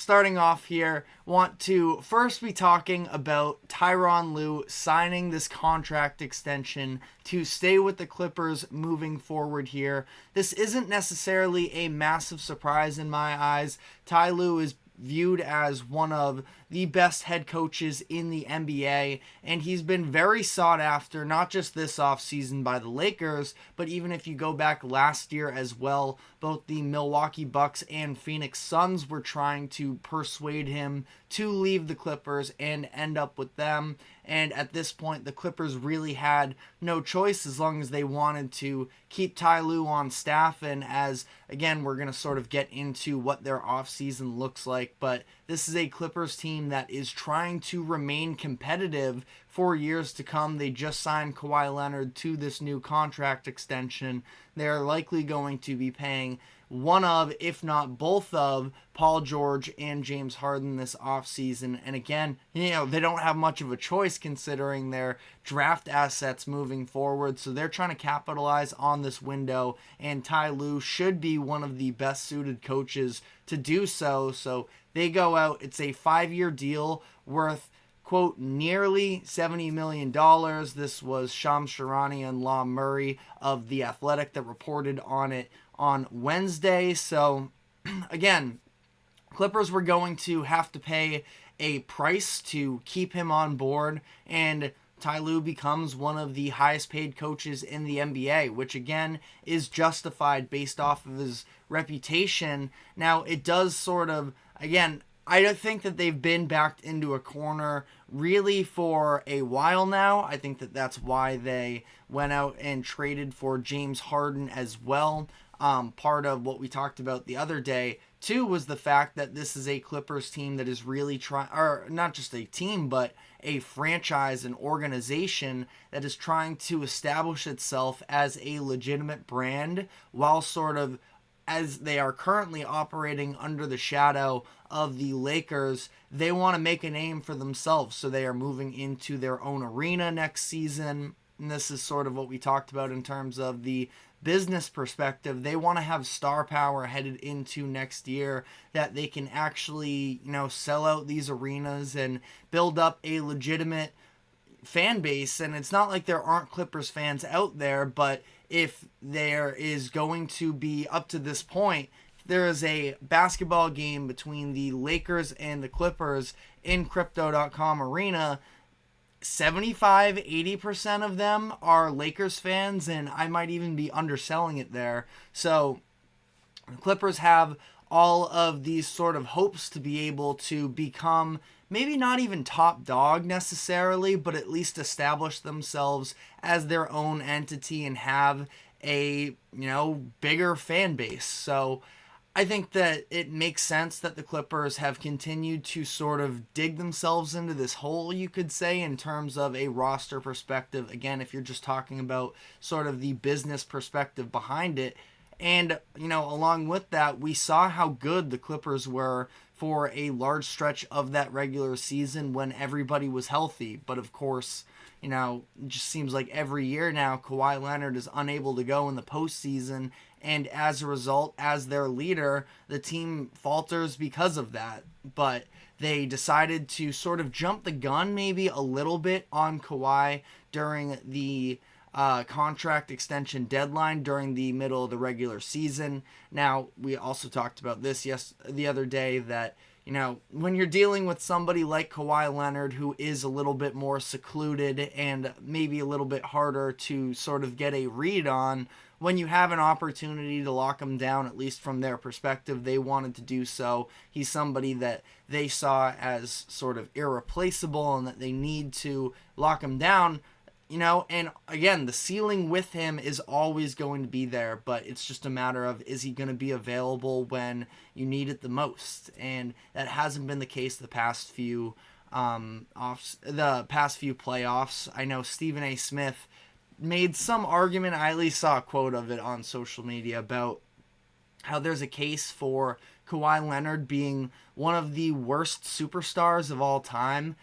starting off here, want to first be talking about Tyronn Lue signing this contract extension to stay with the Clippers moving forward here. This isn't necessarily a massive surprise in my eyes. Ty Lue is viewed as one of the best head coaches in the NBA, and he's been very sought after, not just this offseason by the Lakers, but even if you go back last year as well, both the Milwaukee Bucks and Phoenix Suns were trying to persuade him to leave the Clippers and end up with them. And at this point, the Clippers really had no choice as long as they wanted to keep Ty Lue on staff. And as, again, we're going to sort of get into what their offseason looks like. But this is a Clippers team that is trying to remain competitive for years to come. They just signed Kawhi Leonard to this new contract extension. They're likely going to be paying one of, if not both of, Paul George and James Harden this offseason. And again, they don't have much of a choice considering their draft assets moving forward. So they're trying to capitalize on this window, and Ty Lue should be one of the best suited coaches to do so. So they go out. It's a 5-year deal worth, quote, nearly $70 million. This was Shams Charania and Law Murray of The Athletic that reported on it on Wednesday. So, again, Clippers were going to have to pay a price to keep him on board, and Ty Lue becomes one of the highest paid coaches in the NBA, which again is justified based off of his reputation. Now, it does sort of, again, I don't think that they've been backed into a corner really for a while now. I think that that's why they went out and traded for James Harden as well. Part of what we talked about the other day, too, was the fact that this is a Clippers team that is really trying, or not just a team, but a franchise, an organization that is trying to establish itself as a legitimate brand while sort of, as they are currently operating under the shadow of the Lakers, they want to make a name for themselves. So they are moving into their own arena next season. And this is sort of what we talked about in terms of the business perspective. They want to have star power headed into next year that they can actually, sell out these arenas and build up a legitimate fan base. And it's not like there aren't Clippers fans out there, but if there is going to be, up to this point, there is a basketball game between the Lakers and the Clippers in Crypto.com Arena, 75-80% of them are Lakers fans, and I might even be underselling it there. So the Clippers have all of these sort of hopes to be able to become maybe not even top dog necessarily, but at least establish themselves as their own entity and have a, bigger fan base. So I think that it makes sense that the Clippers have continued to sort of dig themselves into this hole, you could say, in terms of a roster perspective. Again, if you're just talking about sort of the business perspective behind it. And, along with that, we saw how good the Clippers were for a large stretch of that regular season when everybody was healthy. But of course, it just seems like every year now Kawhi Leonard is unable to go in the postseason, and as a result, as their leader, the team falters because of that. But they decided to sort of jump the gun maybe a little bit on Kawhi during the contract extension deadline during the middle of the regular season. Now, we also talked about this the other day that, when you're dealing with somebody like Kawhi Leonard, who is a little bit more secluded and maybe a little bit harder to sort of get a read on, when you have an opportunity to lock him down, at least from their perspective, they wanted to do so. He's somebody that they saw as sort of irreplaceable and that they need to lock him down. And again, the ceiling with him is always going to be there, but it's just a matter of, is he going to be available when you need it the most? And that hasn't been the case the past few playoffs. I know Stephen A. Smith made some argument, I at least saw a quote of it on social media, about how there's a case for Kawhi Leonard being one of the worst superstars of all time.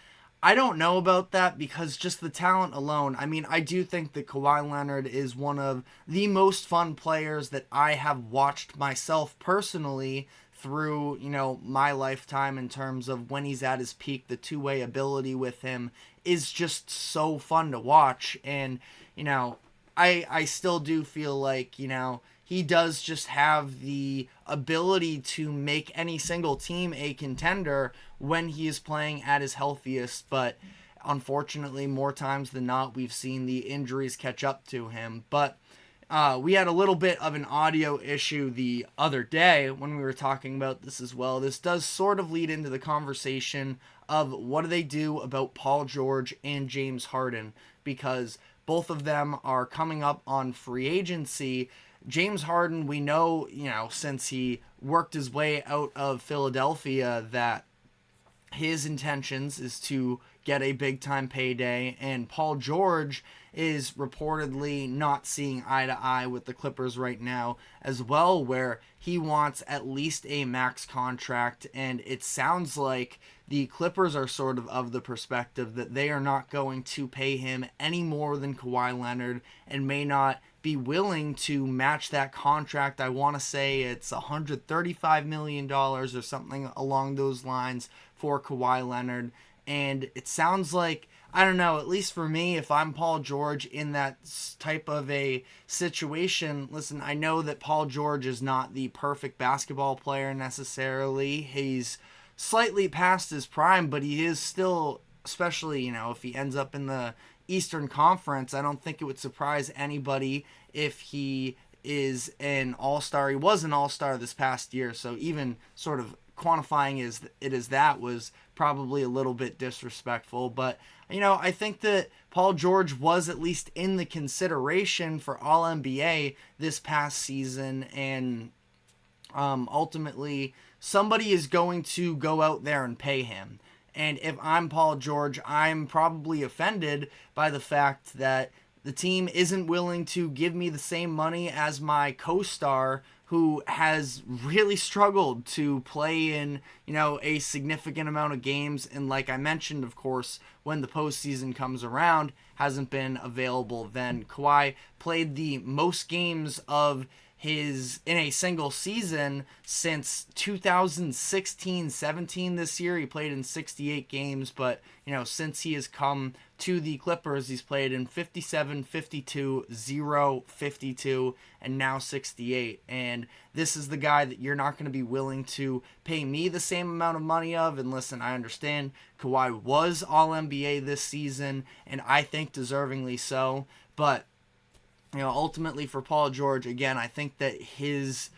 I don't know about that, because just the talent alone, I do think that Kawhi Leonard is one of the most fun players that I have watched myself personally through, my lifetime in terms of when he's at his peak. The two-way ability with him is just so fun to watch. And, I still do feel like, he does just have the ability to make any single team a contender when he is playing at his healthiest. But unfortunately, more times than not, we've seen the injuries catch up to him. But we had a little bit of an audio issue the other day when we were talking about this as well. This does sort of lead into the conversation of what do they do about Paul George and James Harden, because both of them are coming up on free agency. James Harden, we know, since he worked his way out of Philadelphia, that his intentions is to get a big-time payday, and Paul George is reportedly not seeing eye to eye with the Clippers right now as well, where he wants at least a max contract, and it sounds like the Clippers are sort of the perspective that they are not going to pay him any more than Kawhi Leonard and may not be willing to match that contract. I want to say it's $135 million or something along those lines for Kawhi Leonard. And it sounds like, I don't know, at least for me, if I'm Paul George in that type of a situation, listen, I know that Paul George is not the perfect basketball player necessarily. He's slightly past his prime, but he is still, especially, if he ends up in the Eastern Conference, I don't think it would surprise anybody if he is an all-star. He was an all-star this past year, so even sort of quantifying it as that was probably a little bit disrespectful. But, I think that Paul George was at least in the consideration for All-NBA this past season, and ultimately somebody is going to go out there and pay him. And if I'm Paul George, I'm probably offended by the fact that the team isn't willing to give me the same money as my co-star, who has really struggled to play in, a significant amount of games. And like I mentioned, of course, when the postseason comes around, hasn't been available then. Kawhi played the most games of his in a single season since 2016-17 this year. He played in 68 games, but since he has come to the Clippers, he's played in 57, 52, 0, 52, and now 68. And this is the guy that you're not going to be willing to pay me the same amount of money of. And listen, I understand Kawhi was All-NBA this season, and I think deservingly so, but ultimately for Paul George, again, I think that his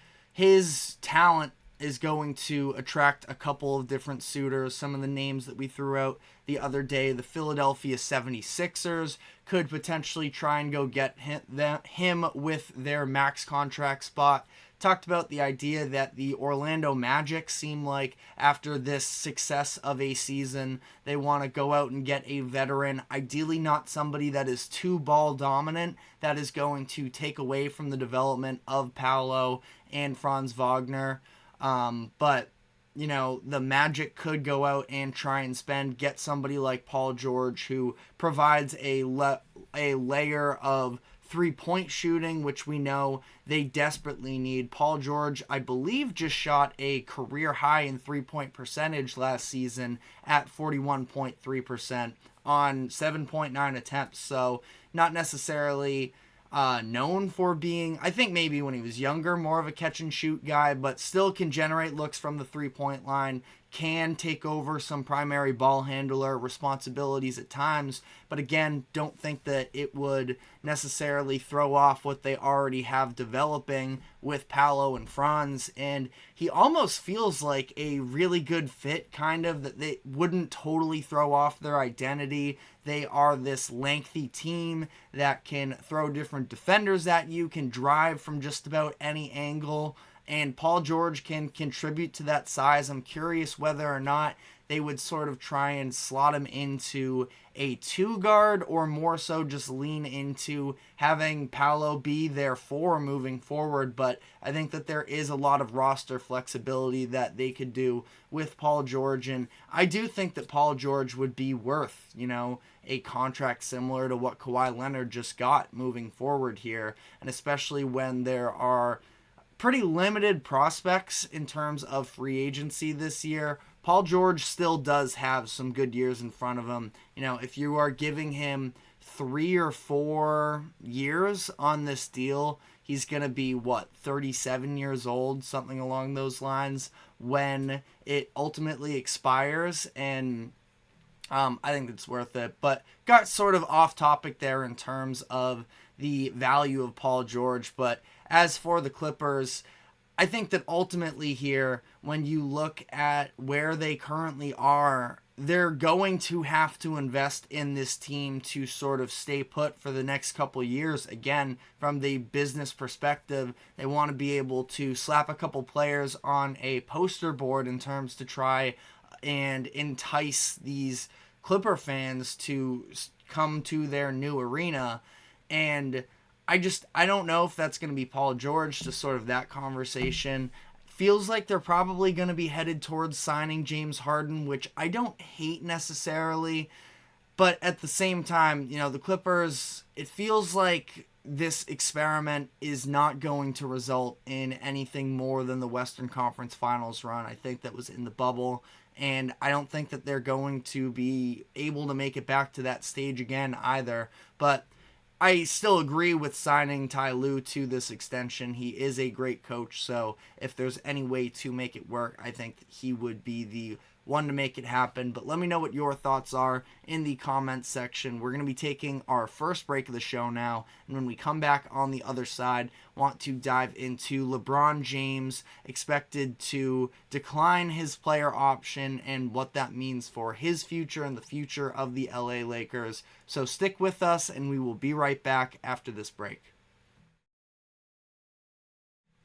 talent is going to attract a couple of different suitors. Some of the names that we threw out the other day, the Philadelphia 76ers could potentially try and go get him with their max contract spot. Talked about the idea that the Orlando Magic seem like after this success of a season, they want to go out and get a veteran, ideally not somebody that is too ball dominant, that is going to take away from the development of Paolo and Franz Wagner. But the Magic could go out and try and get somebody like Paul George, who provides a layer of three-point shooting, which we know they desperately need. Paul George, I believe, just shot a career high in three-point percentage last season at 41.3% on 7.9 attempts. So not necessarily known for being, I think maybe when he was younger, more of a catch-and-shoot guy, but still can generate looks from the three-point line, can take over some primary ball handler responsibilities at times, but again, don't think that it would necessarily throw off what they already have developing with Paolo and Franz. And he almost feels like a really good fit, kind of, that they wouldn't totally throw off their identity. They are this lengthy team that can throw different defenders at you, can drive from just about any angle, and Paul George can contribute to that size. I'm curious whether or not they would sort of try and slot him into a two guard, or more so just lean into having Paolo be their four moving forward. But I think that there is a lot of roster flexibility that they could do with Paul George, and I do think that Paul George would be worth, a contract similar to what Kawhi Leonard just got moving forward here, and especially when there are pretty limited prospects in terms of free agency this year. Paul George still does have some good years in front of him. If you are giving him 3 or 4 years on this deal, he's going to be, 37 years old, something along those lines, when it ultimately expires. And I think it's worth it. But got sort of off topic there in terms of the value of Paul George. But as for the Clippers, I think that ultimately here, when you look at where they currently are, they're going to have to invest in this team to sort of stay put for the next couple of years. Again, from the business perspective, they want to be able to slap a couple players on a poster board in terms to try and entice these Clipper fans to come to their new arena. And I don't know if that's going to be Paul George to sort of that conversation. Feels like they're probably going to be headed towards signing James Harden, which I don't hate necessarily. But at the same time, the Clippers, it feels like this experiment is not going to result in anything more than the Western Conference Finals run. I think that was in the bubble. And I don't think that they're going to be able to make it back to that stage again either. But I still agree with signing Tyronn Lue to this extension. He is a great coach, so if there's any way to make it work, I think he would be the one to make it happen. But let me know what your thoughts are in the comments section. We're going to be taking our first break of the show now, and when we come back on the other side, want to dive into LeBron James expected to decline his player option and what that means for his future and the future of the LA Lakers. So stick with us, and we will be right back after this break.